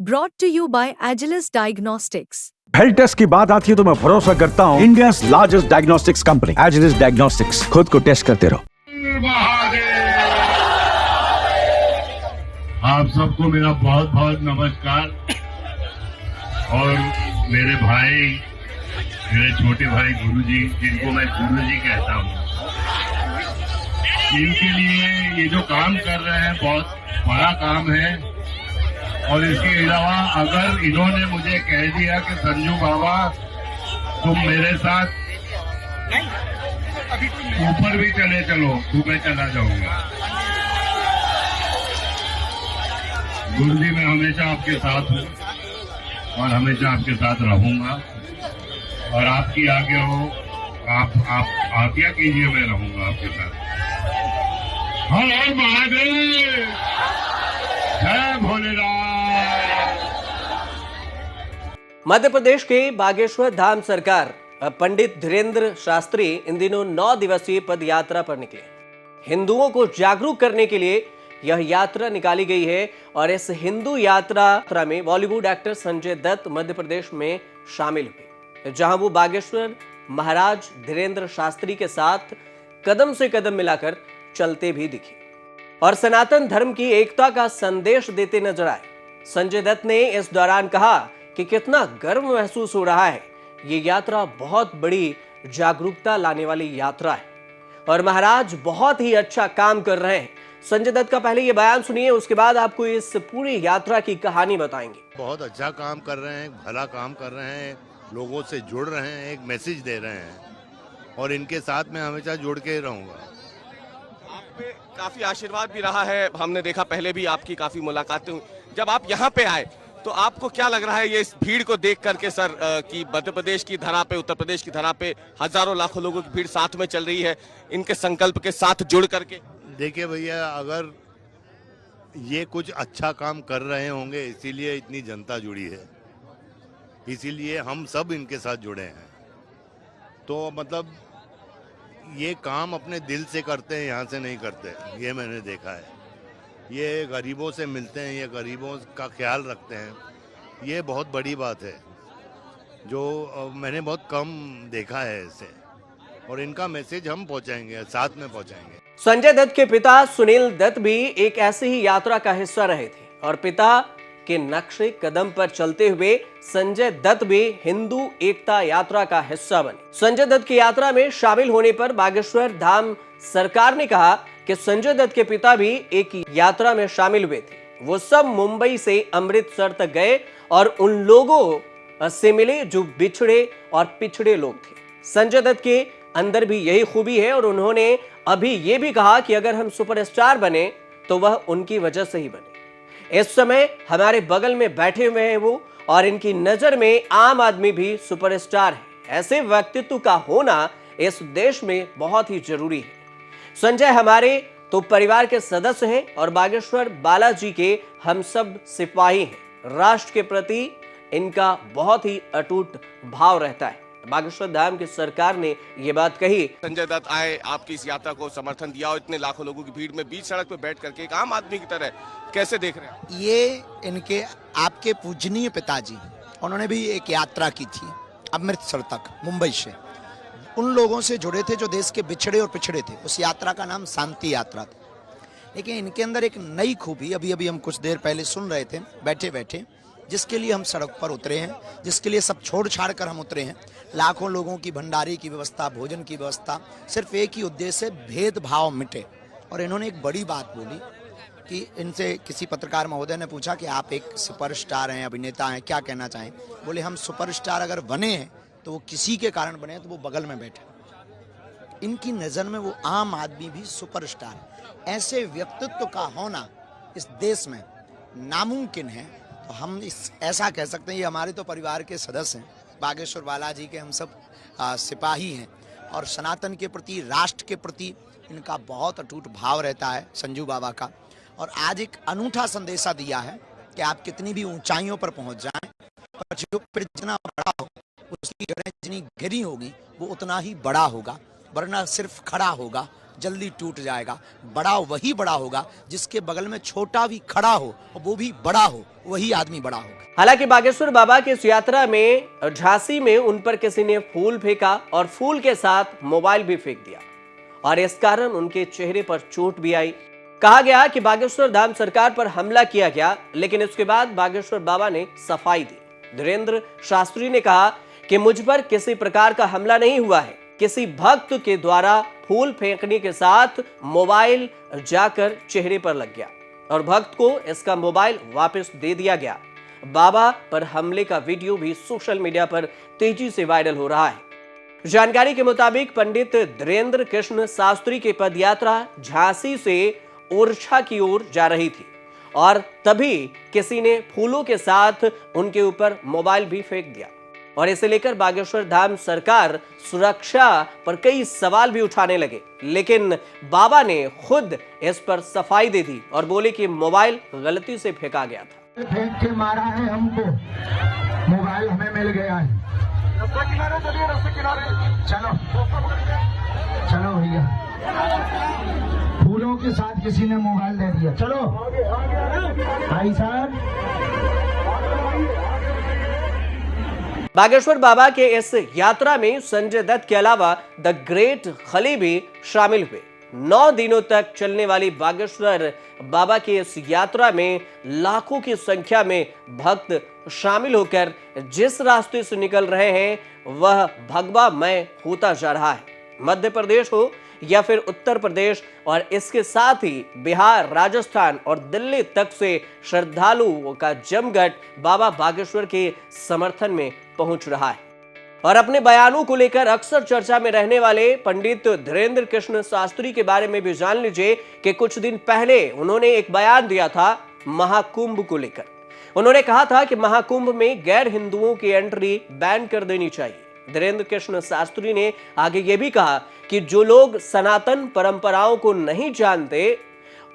Brought to you by Agilus Diagnostics. Health test की बात आती है तो मैं भरोसा करता हूँ India largest diagnostics company Agilus diagnostics. खुद को टेस्ट करते रहो। आप सबको मेरा बहुत बहुत नमस्कार। और मेरे भाई, मेरे छोटे भाई गुरुजी, जिनको मैं गुरुजी कहता हूँ, इनके लिए ये जो काम कर रहे हैं बहुत बड़ा काम है। और इसके अलावा अगर इन्होंने मुझे कह दिया कि संजू बाबा तुम मेरे साथ ऊपर भी चले चलो तो मैं चला जाऊंगा। गुरुजी मैं हमेशा आपके साथ हूँ और हमेशा आपके साथ रहूंगा और आपकी आज्ञा हो, आप आज्ञा कीजिए, मैं रहूंगा आपके साथ। हर हर महादेव, जय भोलेनाथ। मध्य प्रदेश के बागेश्वर धाम सरकार पंडित धीरेन्द्र शास्त्री इन दिनों 9 दिवसीय पद यात्रा पर निकले। हिंदुओं को जागरूक करने के लिए यह यात्रा निकाली गई है और इस हिंदू यात्रा में बॉलीवुड एक्टर संजय दत्त मध्य प्रदेश में शामिल हुए, जहां वो बागेश्वर महाराज धीरेन्द्र शास्त्री के साथ कदम से कदम मिलाकर चलते भी दिखे और सनातन धर्म की एकता का संदेश देते नजर आए। संजय दत्त ने इस दौरान कहा कि कितना गर्व महसूस हो रहा है, ये यात्रा बहुत बड़ी जागरूकता लाने वाली यात्रा है और महाराज बहुत ही अच्छा काम कर रहे हैं। संजय दत्त का पहले ये बयान सुनिए, उसके बाद आपको इस पूरी यात्रा की कहानी बताएंगे। बहुत अच्छा काम कर रहे हैं, भला काम कर रहे हैं, लोगों से जुड़ रहे हैं, एक मैसेज दे रहे हैं और इनके साथ मैं हमेशा जुड़ के रहूंगा। आप पे काफी आशीर्वाद भी रहा है, हमने देखा पहले भी आपकी काफी मुलाकातें हुई। जब आप यहाँ पे आए तो आपको क्या लग रहा है ये इस भीड़ को देख करके सर, कि मध्य प्रदेश की धरा पे, उत्तर प्रदेश की धरा पे हजारों लाखों लोगों की भीड़ साथ में चल रही है, इनके संकल्प के साथ जुड़ करके? देखिए भैया, अगर ये कुछ अच्छा काम कर रहे होंगे इसीलिए इतनी जनता जुड़ी है, इसीलिए हम सब इनके साथ जुड़े हैं। तो मतलब ये काम अपने दिल से करते हैं, यहाँ से नहीं करते, ये मैंने देखा है। ये गरीबों से मिलते हैं, ये गरीबों का ख्याल रखते हैं, ये बहुत बड़ी बात है जो मैंने बहुत कम देखा है इसे। और इनका मैसेज हम पहुंचाएंगे, साथ में पहुंचाएंगे। संजय दत्त के पिता सुनील दत्त भी एक ऐसी ही यात्रा का हिस्सा रहे थे और पिता के नक्शे कदम पर चलते हुए संजय दत्त भी हिंदू एकता यात्रा का हिस्सा बने। संजय दत्त की यात्रा में शामिल होने पर बागेश्वर धाम सरकार ने कहा कि संजय दत्त के पिता भी एक यात्रा में शामिल हुए थे। वो सब मुंबई से अमृतसर तक गए और उन लोगों से मिले जो बिछड़े और पिछड़े लोग थे। संजय दत्त के अंदर भी यही खूबी है और उन्होंने अभी ये भी कहा कि अगर हम सुपरस्टार बने तो वह उनकी वजह से ही बने। इस समय हमारे बगल में बैठे हुए हैं वो और इनकी नजर में आम आदमी भी सुपरस्टार है। ऐसे व्यक्तित्व का होना इस देश में बहुत ही जरूरी है। संजय हमारे तो परिवार के सदस्य हैं और बागेश्वर बालाजी के हम सब सिपाही हैं। राष्ट्र के प्रति इनका बहुत ही अटूट भाव रहता है। बागेश्वर धाम की सरकार ने ये बात कही। संजय दत्त आए, आपकी इस यात्रा को समर्थन दिया और इतने लाखों लोगों की भीड़ में बीच सड़क पे बैठ करके एक आम आदमी की तरह कैसे देख रहे हैं? ये इनके आपके पूजनीय पिताजी, उन्होंने भी एक यात्रा की थी अमृतसर तक मुंबई से। उन लोगों से जुड़े थे जो देश के बिछड़े और पिछड़े थे। उस यात्रा का नाम शांति यात्रा था। लेकिन इनके अंदर एक नई खूबी, अभी हम कुछ देर पहले सुन रहे थे बैठे बैठे, जिसके लिए हम सड़क पर उतरे हैं, जिसके लिए सब छोड़ छाड़ कर हम उतरे हैं। लाखों लोगों की भंडारे की व्यवस्था, भोजन की व्यवस्था, सिर्फ एक ही उद्देश्य, भेदभाव मिटे। और इन्होंने एक बड़ी बात बोली कि इनसे किसी पत्रकार महोदय ने पूछा कि आप एक सुपरस्टार हैं, अभिनेता हैं, क्या कहना चाहें? बोले हम सुपरस्टार अगर बने हैं तो वो किसी के कारण बने हैं, तो वो बगल में बैठे। इनकी नज़र में वो आम आदमी भी सुपरस्टार है। ऐसे व्यक्तित्व का होना इस देश में नामुमकिन है। तो हम ऐसा कह सकते हैं, ये हमारे तो परिवार के सदस्य हैं, बागेश्वर बालाजी के हम सब सिपाही हैं और सनातन के प्रति, राष्ट्र के प्रति इनका बहुत अटूट भाव रहता है संजू बाबा का। और आज एक अनूठा संदेशा दिया है कि आप कितनी भी ऊंचाइयों पर पहुंच जाएं, पर जो पेड़ जितना बड़ा हो उसकी जड़ें जितनी गहरी होगी वो उतना ही बड़ा होगा। वरना सिर्फ खड़ा होगा जल्दी टूट जाएगा। बड़ा वही बड़ा होगा जिसके बगल में छोटा भी खड़ा हो और वो भी बड़ा हो, वही आदमी बड़ा होगा। हालांकि बागेश्वर बाबा की इस यात्रा में झांसी में उन पर किसी ने फूल फेंका और फूल के साथ मोबाइल भी फेंक दिया और इस कारण उनके चेहरे पर चोट भी आई। कहा गया कि बागेश्वर धाम सरकार पर हमला किया गया, लेकिन इसके बाद बागेश्वर बाबा ने सफाई दी। धीरेन्द्र शास्त्री ने कहा कि मुझ पर किसी प्रकार का हमला नहीं हुआ है, किसी भक्त के द्वारा फूल फेंकने के साथ मोबाइल जाकर चेहरे पर लग गया और भक्त को इसका मोबाइल वापस दे दिया गया। बाबा पर हमले का वीडियो भी सोशल मीडिया पर तेजी से वायरल हो रहा है। जानकारी के मुताबिक पंडित धीरेन्द्र कृष्ण शास्त्री की पदयात्रा झांसी से ओरछा की ओर जा रही थी और तभी किसी ने फूलों के साथ उनके ऊपर मोबाइल भी फेंक दिया और इसे लेकर बागेश्वर धाम सरकार सुरक्षा पर कई सवाल भी उठाने लगे, लेकिन बाबा ने खुद इस पर सफाई दे दी और बोले कि मोबाइल गलती से फेंका गया था। फेंक के मारा है हमको, मोबाइल हमें मिल गया है। रास्ता किनारे चलिए, रास्ते किनारे चलो चलो भैया, फूलों के साथ किसी ने मोबाइल दे दिया। चलो भाई साहब। बागेश्वर बाबा के इस यात्रा में संजय दत्त के अलावा द ग्रेट खली भी शामिल हुए। 9 दिनों तक चलने वाली बागेश्वर बाबा की इस यात्रा में लाखों की संख्या में भक्त शामिल होकर जिस रास्ते से निकल रहे हैं वह भगवामय होता जा रहा है। मध्य प्रदेश हो या फिर उत्तर प्रदेश और इसके साथ ही बिहार, राजस्थान और दिल्ली तक से श्रद्धालुओं का जमघट बाबा बागेश्वर के समर्थन में पहुंच रहा है। और अपने बयानों को लेकर अक्सर चर्चा में रहने वाले पंडित धीरेन्द्र कृष्ण शास्त्री के बारे में भी जान लीजिए कि कुछ दिन पहले उन्होंने एक बयान दिया था महाकुंभ को लेकर। उन्होंने कहा था कि महाकुंभ में गैर हिंदुओं की एंट्री बैन कर देनी चाहिए। धीरेन्द्र कृष्ण शास्त्री ने आगे ये भी कहा कि जो लोग सनातन परंपराओं को नहीं जानते,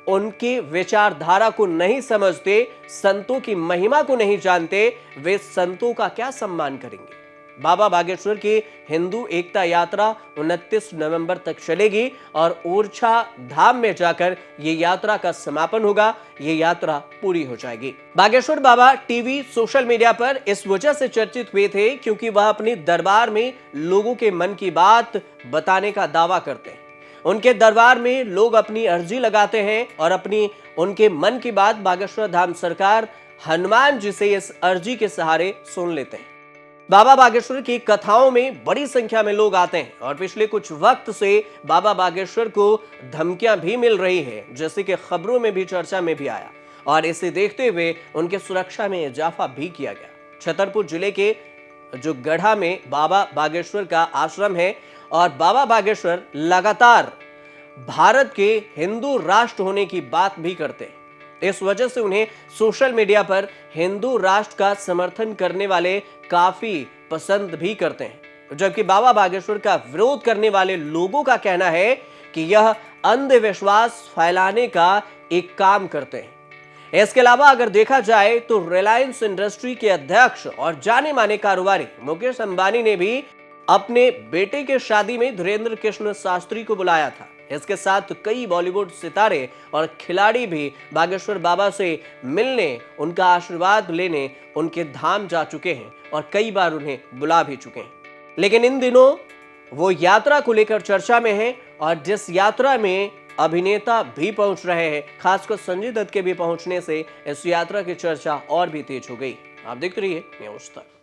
उनकी विचारधारा को नहीं समझते, संतों की महिमा को नहीं जानते, वे संतों का क्या सम्मान करेंगे। बाबा बागेश्वर की हिंदू एकता यात्रा 29 नवंबर तक चलेगी और ओरछा धाम में जाकर ये यात्रा का समापन होगा। ये यात्रा पूरी हो जाएगी। बागेश्वर बाबा टीवी, सोशल मीडिया पर इस वजह से चर्चित हुए थे क्योंकि वह अपने दरबार में लोगों के मन की बात बताने का दावा करते हैं। उनके दरबार में लोग अपनी अर्जी लगाते हैं और अपनी उनके मन की बात बागेश्वर धाम सरकार हनुमान जी से इस अर्जी के सहारे सुन लेते हैं। बाबा बागेश्वर की कथाओं में बड़ी संख्या में लोग आते हैं और पिछले कुछ वक्त से बाबा बागेश्वर को धमकियां भी मिल रही है, जैसे कि खबरों में भी चर्चा में भी आया और इसे देखते हुए उनके सुरक्षा में इजाफा भी किया गया। छतरपुर जिले के जो गढ़ा में बाबा बागेश्वर का आश्रम है और बाबा बागेश्वर लगातार भारत के हिंदू राष्ट्र होने की बात भी करते हैं। इस वजह से उन्हें सोशल मीडिया पर हिंदू राष्ट्र का समर्थन करने वाले काफी पसंद भी करते हैं, जबकि बाबा बागेश्वर का विरोध करने वाले लोगों का कहना है कि यह अंधविश्वास फैलाने का एक काम करते हैं। इसके अलावा अगर देखा जाए तो रिलायंस इंडस्ट्री के अध्यक्ष और जाने माने कारोबारी मुकेश अंबानी ने भी अपने बेटे के शादी में धीरेन्द्र कृष्ण शास्त्री को बुलाया था। इसके साथ कई बॉलीवुड सितारे और खिलाड़ी भी बागेश्वर बाबा से मिलने, उनका आशीर्वाद लेने उनके धाम जा चुके हैं और कई बार उन्हें बुला भी चुके हैं। लेकिन इन दिनों वो यात्रा को लेकर चर्चा में है और जिस यात्रा में अभिनेता भी पहुंच रहे हैं, खासकर संजय दत्त के भी पहुंचने से इस यात्रा की चर्चा और भी तेज हो गई। आप देखते रहिए न्यूज़ तक।